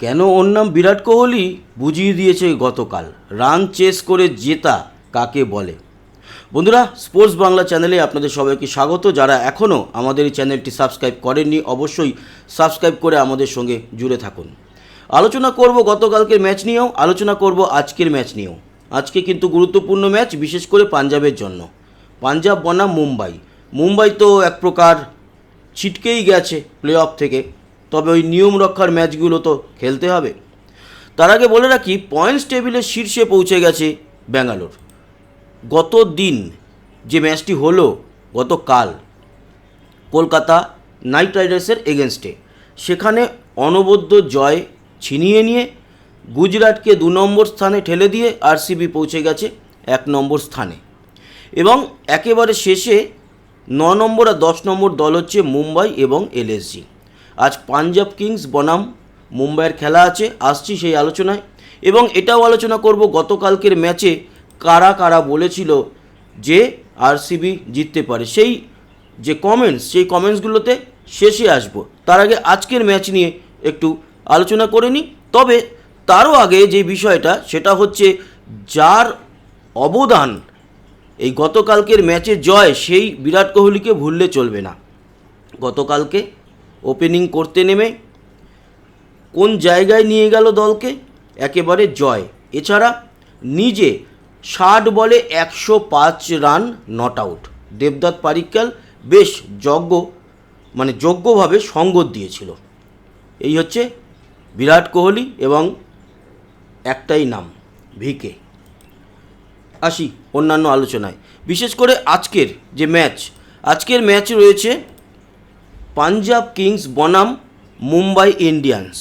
কেন ওর নাম বিরাট কোহলি বুঝিয়ে দিয়েছে গতকাল। রান চেস করে জেতা কাকে বলে। বন্ধুরা, স্পোর্টস বাংলা চ্যানেলে আপনাদের সবাইকে স্বাগত। যারা এখনও আমাদের এই চ্যানেলটি সাবস্ক্রাইব করেননি অবশ্যই সাবস্ক্রাইব করে আমাদের সঙ্গে জুড়ে থাকুন। আলোচনা করব গতকালকের ম্যাচ নিয়েও, আলোচনা করব আজকের ম্যাচ নিয়েও। আজকে কিন্তু গুরুত্বপূর্ণ ম্যাচ, বিশেষ করে পাঞ্জাবের জন্য। পাঞ্জাব বনাম মুম্বাই। মুম্বাই তো এক প্রকার ছিটকেই গেছে প্লে অফ থেকে, তবে ওই নিয়ম রক্ষার ম্যাচগুলো তো খেলতে হবে। তার আগে বলে রাখি, পয়েন্টস টেবিলের শীর্ষে পৌঁছে গেছে ব্যাঙ্গালোর। গত দিন যে ম্যাচটি হলো গতকাল কলকাতা নাইট রাইডার্সের এগেনস্টে, সেখানে অনবদ্য জয় ছিনিয়ে নিয়ে গুজরাটকে 2 নম্বর স্থানে ঠেলে দিয়ে আরসিবি পৌঁছে গেছে 1 নম্বর স্থানে। এবং একেবারে শেষে 9 নম্বর আর 10 নম্বর দল হচ্ছে মুম্বাই এবং এলএসজি। আজ পাঞ্জাব কিংস বনাম মুম্বাইয়ের খেলা আছে, আসছি সেই আলোচনায়। এবং এটাও আলোচনা করব গতকালকের ম্যাচে কারা কারা বলেছিল যে আরসিবি জিততে পারে, সেই যে কমেন্টস, সেই কমেন্টসগুলোতে শেষে আসব। তার আগে আজকের ম্যাচ নিয়ে একটু আলোচনা করে নিই। তবে তারও আগে যে বিষয়টা, সেটা হচ্ছে যার অবদান এই গতকালকের ম্যাচে জয়, সেই বিরাট কোহলিকে ভুললে চলবে না। গতকালকে ওপেনিং করতে নেমে কোন জায়গায় নিয়ে গেল দলকে, একেবারে জয়। এছাড়া নিজে 60 বলে 105 রান নট আউট। দেবদত্ত পারিক্কাল বেশ যোগ্যভাবে সঙ্গত দিয়েছিল। এই হচ্ছে বিরাট কোহলি এবং একটাই নাম, ভিকে। আসি অন্যান্য আলোচনায়, বিশেষ করে আজকের যে ম্যাচ। আজকের ম্যাচ রয়েছে পাঞ্জাব কিংস বনাম মুম্বাই ইন্ডিয়ান্স।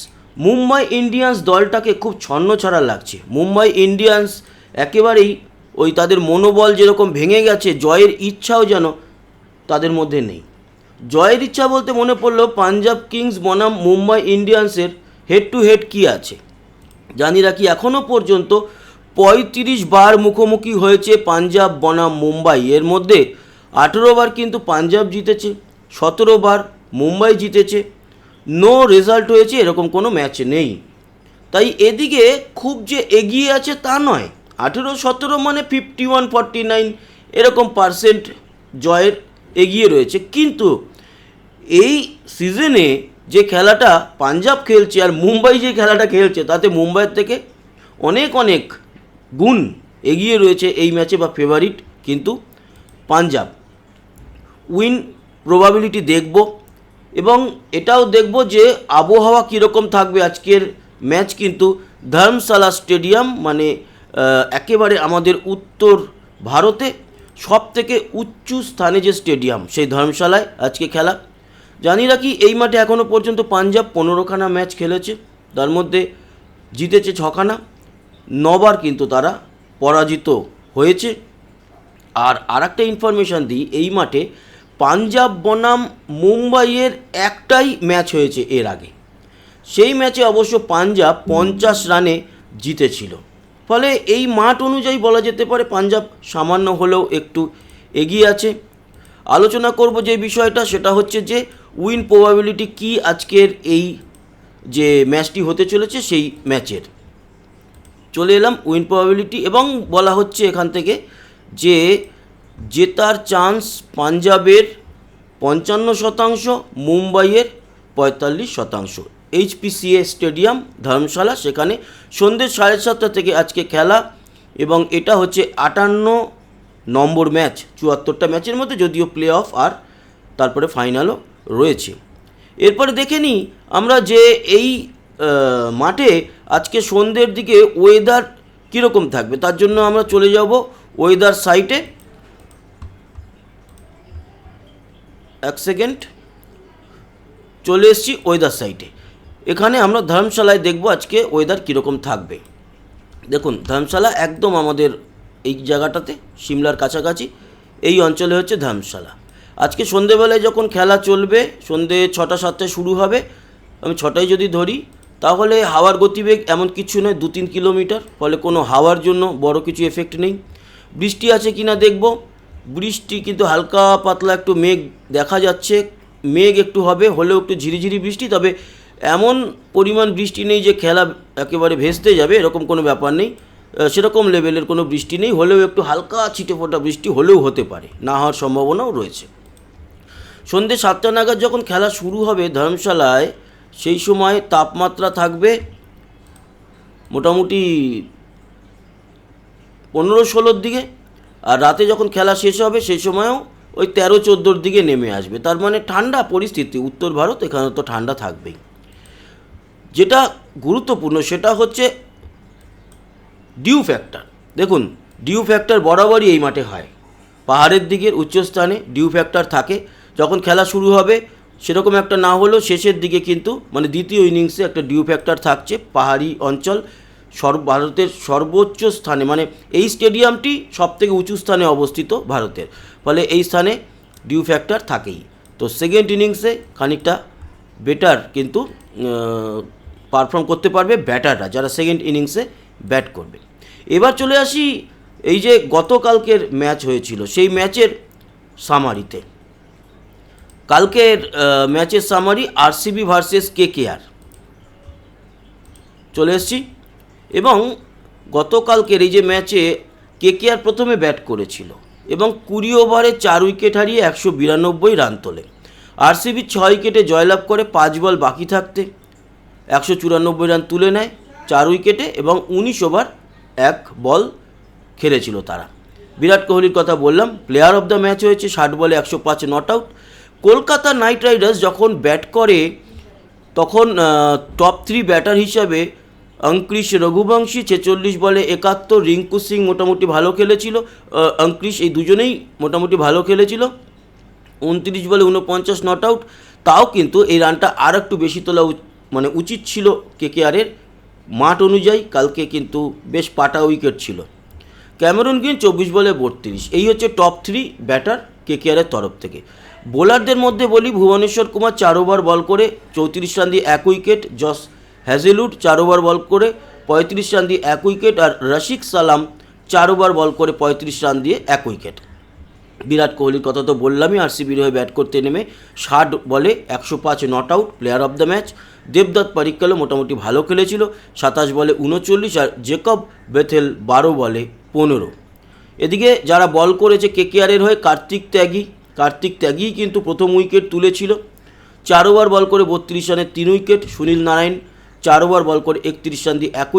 মুম্বাই ইন্ডিয়ান্স দলটাকে খুব ছন্নছাড়া লাগছে। মুম্বাই ইন্ডিয়ান্স একেবারেই ওই তাদের মনোবল যেরকম ভেঙে গেছে, জয়ের ইচ্ছাও যেন তাদের মধ্যে নেই। জয়ের ইচ্ছা বলতে মনে পড়লো পাঞ্জাব কিংস বনাম মুম্বাই ইন্ডিয়ান্সের হেড টু হেড কী আছে। জানি রাখি, এখনও পর্যন্ত 35 বার মুখোমুখি হয়েছে পাঞ্জাব বনাম মুম্বাই। এর মধ্যে 18 বার কিন্তু পাঞ্জাব জিতেছে, 17 বার মুম্বাই জিতেছে। নো রেজাল্ট হয়েছে এরকম কোনো ম্যাচ নেই। তাই এদিকে খুব যে এগিয়ে আছে তা নয়। 18-17 মানে 51-49 এরকম পার্সেন্ট জয়ের এগিয়ে রয়েছে। কিন্তু এই সিজনে যে খেলাটা পাঞ্জাব খেলছে আর মুম্বাই যে খেলাটা খেলছে, তাতে মুম্বাইয়ের থেকে অনেক গুণ এগিয়ে রয়েছে এই ম্যাচে, বা ফেভারিট কিন্তু পাঞ্জাব। উইন প্রবাবিলিটি দেখব এবং এটাও দেখব যে আবহাওয়া কীরকম থাকবে। আজকের ম্যাচ কিন্তু ধর্মশালা স্টেডিয়াম, মানে একেবারে আমাদের উত্তর ভারতে সবথেকে উঁচু স্থানে যে স্টেডিয়াম, সেই ধর্মশালায় আজকে খেলা। জানি রাখি, এই মাঠে এখনও পর্যন্ত পাঞ্জাব 15খানা ম্যাচ খেলেছে, তার মধ্যে জিতেছে 6খানা, 9 বার কিন্তু তারা পরাজিত হয়েছে। আর একটা ইনফরমেশান দিই, এই মাঠে পাঞ্জাব বনাম মুম্বাইয়ের একটাই ম্যাচ হয়েছে এর আগে। সেই ম্যাচে অবশ্য পাঞ্জাব 50 রানে জিতেছিল। ফলে এই মাঠ অনুযায়ী বলা যেতে পারে পাঞ্জাব সামান্য হলেও একটু এগিয়ে আছে। আলোচনা করব যে বিষয়টা, সেটা হচ্ছে যে উইন প্রবাবিলিটি কি আজকের এই যে ম্যাচটি হতে চলেছে সেই ম্যাচের। চলে এলাম উইন প্রবাবিলিটি, এবং বলা হচ্ছে এখান থেকে যে জেতার চান্স পাঞ্জাবের 55%, মুম্বাইয়ের 45%। HPCA স্টেডিয়াম ধর্মশালা, সেখানে সন্ধ্যে 7:30 থেকে আজকে খেলা। এবং এটা হচ্ছে 58 নম্বর ম্যাচ 74টা ম্যাচের মধ্যে, যদিও প্লে অফ আর তারপরে ফাইনালও রয়েছে। এরপরে দেখে নিই আমরা যে এই মাঠে আজকে সন্ধ্যের দিকে ওয়েদার কীরকম থাকবে। তার জন্য আমরা চলে যাব ওয়েদার সাইটে। এক সেকেন্ড, চলে এসেছি ওয়েদার সাইটে। এখানে আমরা ধর্মশালায় দেখব আজকে ওয়েদার কীরকম থাকবে। দেখুন, ধর্মশালা একদম আমাদের এই জায়গাটাতে, সিমলার কাছাকাছি এই অঞ্চলে হচ্ছে ধর্মশালা। আজকে সন্ধেবেলায় যখন খেলা চলবে, সন্ধে 6টা-7টায় শুরু হবে, আমি 6টায় যদি ধরি, তাহলে হাওয়ার গতিবেগ এমন কিছু নয়, 2-3 কিলোমিটার। ফলে কোনো হাওয়ার জন্য বড় কিছু এফেক্ট নেই। বৃষ্টি আছে কি না দেখব। বৃষ্টি কিন্তু হালকা পাতলা একটু মেঘ দেখা যাচ্ছে, মেঘ একটু হবে, হলেও একটু ঝিরিঝিরি বৃষ্টি, তবে এমন পরিমাণ বৃষ্টি নেই যে খেলা একেবারে ভেস্তে যাবে, এরকম কোনো ব্যাপার নেই। সেরকম লেভেলের কোনো বৃষ্টি নেই, হলেও একটু হালকা ছিটেফোঁটা বৃষ্টি হলেও হতে পারে, না হওয়ার সম্ভাবনাও রয়েছে। সন্ধ্যে 7টা নাগাদ যখন খেলা শুরু হবে ধর্মশালায়, সেই সময় তাপমাত্রা থাকবে মোটামুটি 15-16 দিকে, আর রাতে যখন খেলা শেষ হবে সেই সময়ও ওই 13-14 দিকে নেমে আসবে। তার মানে ঠান্ডা পরিস্থিতি, উত্তর ভারত এখানে তো ঠান্ডা থাকবেই। যেটা গুরুত্বপূর্ণ সেটা হচ্ছে ডিউ ফ্যাক্টর। দেখুন, ডিউ ফ্যাক্টর বরাবরই এই মাঠে হয়, পাহাড়ের দিকের উচ্চস্থানে ডিউ ফ্যাক্টর থাকে। যখন খেলা শুরু হবে সেরকম একটা না হলেও শেষের দিকে কিন্তু মানে দ্বিতীয় ইনিংসে একটা ডিউ ফ্যাক্টর থাকছে। পাহাড়ি অঞ্চল ভারতের সর্বোচ্চ স্থানে, মানে এই স্টেডিয়ামটি সবথেকে উঁচু স্থানে অবস্থিত ভারতের, ফলে এই স্থানে ডিউ ফ্যাক্টর থাকেই। তো সেকেন্ড ইনিংসে খানিকটা বেটার কিন্তু পারফর্ম করতে পারবে ব্যাটাররা, যারা সেকেন্ড ইনিংসে ব্যাট করবে। এবার চলে আসি এই যে গতকালকের ম্যাচ হয়েছিল সেই ম্যাচের সামারিতে। কালকের ম্যাচের সামারি আরসিবি ভার্সেস কেকেআর চলে এসেছি। এবং গতকালকের এই যে ম্যাচে কেকেআর প্রথমে ব্যাট করেছিল এবং 20 ওভারে 4 উইকেট হারিয়ে 192 রান তোলে। আরসিবি 6 উইকেটে জয়লাভ করে 5 বল বাকি থাকতে 194 রান তুলে নেয় 4 উইকেটে, এবং 19 ওভার 1 বল খেলেছিল তারা। বিরাট কোহলির কথা বললাম, প্লেয়ার অফ দ্য ম্যাচ হয়েছে, 60 বলে 105 not out. Kolkata night Riders যখন ব্যাট করে তখন টপ 3 ব্যাটার হিসাবে অঙ্কুশ রঘুবংশী 46 বলে 71, রিঙ্কু সিং মোটামুটি ভালো খেলেছিল, অঙ্কুশ এই দুজনেই মোটামুটি ভালো খেলেছিল, 29 বলে 49 নট আউট। তাও কিন্তু এই রানটা আর একটু বেশি তোলা মানে উচিত ছিল কেকেআরের, মাঠ অনুযায়ী কালকে কিন্তু বেশ পাটা উইকেট ছিল। ক্যামেরন গ্রিন 24 বলে 32। এই হচ্ছে টপ 3 ব্যাটার কেকেআরের তরফ থেকে। বোলারদের মধ্যে বলি, ভুবনেশ্বর কুমার 4 ওভার বল করে 34 রান দিয়ে 1 উইকেট, জস হ্যাজেলউড 4 ওভার বল করে 35 রান দিয়ে 1 উইকেট, আর রশিক সালাম 4 ওভার বল করে 35 রান দিয়ে 1 উইকেট। বিরাট কোহলির কথা তো বললামই, আরসিবির হয়ে ব্যাট করতে নেমে 60 বলে 105 not out, player of the match. দেবদত্ত পারিক্কালও মোটামুটি ভালো খেলেছিল, 27 বলে 39, আর জেকব বেথেল 12 বলে 15। এদিকে যারা বল করেছে কেকেআরের হয়ে, কার্তিক ত্যাগী কিন্তু প্রথম উইকেট তুলেছিল, 4 ওভার বল করে 32 রানে 3 উইকেট। সুনীল নারায়ণ 4 ওভার বল করে 31 রান দিয়ে 1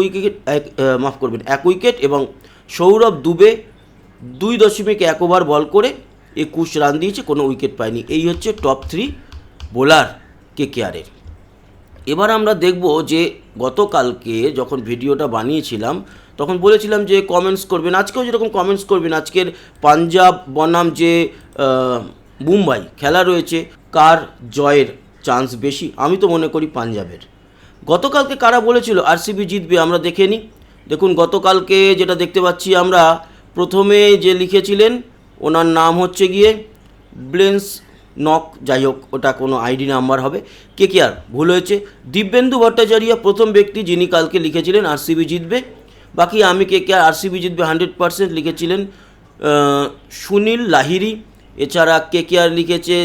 উইকেট, এবং সৌরভ দুবে 2.1 ওভার বল করে 21 রান দিয়েছে, কোনো উইকেট পায়নি। এই হচ্ছে টপ 3 বোলার কেকেআরের। এবার আমরা দেখব যে গতকালকে যখন ভিডিওটা বানিয়েছিলাম তখন বলেছিলাম যে কমেন্টস করবেন, আজকেও যেরকম কমেন্টস করবেন, আজকের পাঞ্জাব বনাম যে মুম্বাই খেলা রয়েছে কার জয়ের চান্স বেশি। আমি তো মনে করি পাঞ্জাবের। গতকালকে কারা বলেছিল আরসিবি জিতবে আমরা দেখে নিই। দেখুন, গতকালকে যেটা দেখতে পাচ্ছি আমরা, প্রথমে যে লিখেছিলেন ওনার নাম হচ্ছে গিয়ে ব্লেন্স নক, যাই হোক ওটা কোনো আইডি নাম্বার হবে, কেকেআর ভুল হয়েছে। দিব্যেন্দু ভট্টাচার্য প্রথম ব্যক্তি যিনি কালকে লিখেছিলেন আরসিবি জিতবে। বাকি আমি কেকেআর আরসিবি জিতবে 100% লিখেছিলেন সুনীল লাহিরি। এছাড়া কেকেআর লিখেছে,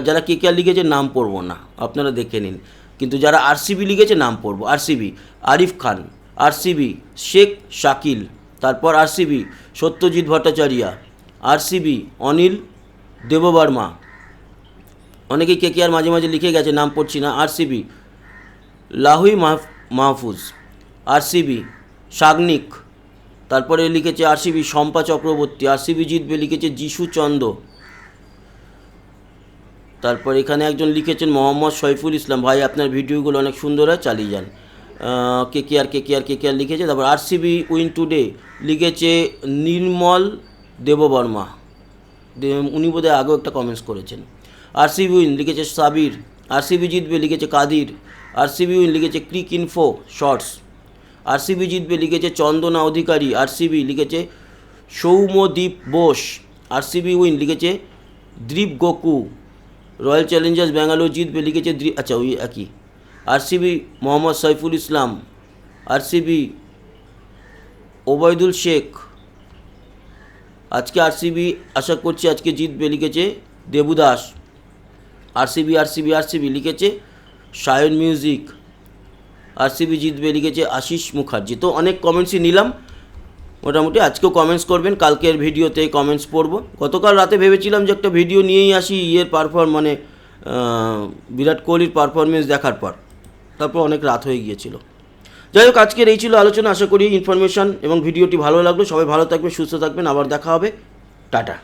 যারা কেকেআর লিখেছে নাম পড়ব না, আপনারা দেখে নিন, কিন্তু যারা আরসিবি লিখেছে নাম পড়ব। আরসিবি আরিফ খান, আরসিবি শেখ শাকিল, তারপর আরসিবি সত্যজিৎ ভট্টাচার্য, আরসিবি অনিল দেববর্মা, অনেকেই কেকেআর মাঝে মাঝে লিখে গেছে, নাম পড়ছি না। আরসিবি লাহুই মাহফুজ, আরসিবি সাগনিক, তারপরে লিখেছে আরসিবি শম্পা চক্রবর্তী, আরসিবি জিতবে লিখেছে যিশু চন্দ, তারপর এখানে একজন লিখেছেন মোহাম্মদ সৈফুল ইসলাম, ভাই আপনার ভিডিওগুলো অনেক সুন্দর হয়, চালিয়ে যান। কেকেআর লিখেছে। তারপর আরসিবি উইন টুডে লিখেছে নির্মল দেববর্মা, উনি বোধহয় আগেও একটা কমেন্টস করেছেন। আরসিবি উইন লিখেছে সাবির, আরসিবি জিতবে লিখেছে কাদির, আরসিবি উইন লিখেছে ক্রিক ইনফো শর্টস, আরসিবি জিতবে লিখেছে চন্দনা অধিকারী, আরসিবি লিখেছে সৌম্যদীপ বোস, আরসিবি উইন লিখেছে দীপ গোকু, রয়্যাল চ্যালেঞ্জার্স ব্যাঙ্গালোর জিতবে লিখেছে আচ্ছা ওই একই। আরসিবি মোহাম্মদ সৈফুল ইসলাম, আরসিবি ওবায়দুল শেখ, আজকে আরসিবি আশা করছি আজকে জিতবে লিখেছে দেবুদাস, আরসিবি লিখেছে সায়ন মিউজিক, আরসিবি জিতবে লিখেছে আশিস মুখার্জি। তো অনেক কমেন্টসই নিলাম, মোটামুটি আজকেও কমেন্টস করবেন, কালকের ভিডিওতে কমেন্টস পড়ব। গতকাল রাতে ভেবেছিলাম যে একটা ভিডিও নিয়েই আসি বিরাট কোহলির পারফরমেন্স দেখার পর, তারপর অনেক রাত হয়ে গিয়েছিল। যাই হোক, আজকের এই ছিল আলোচনা। আশা করি ইনফরমেশান এবং ভিডিওটি ভালো লাগলো। সবাই ভালো থাকবেন, সুস্থ থাকবেন, আবার দেখা হবে। টাটা।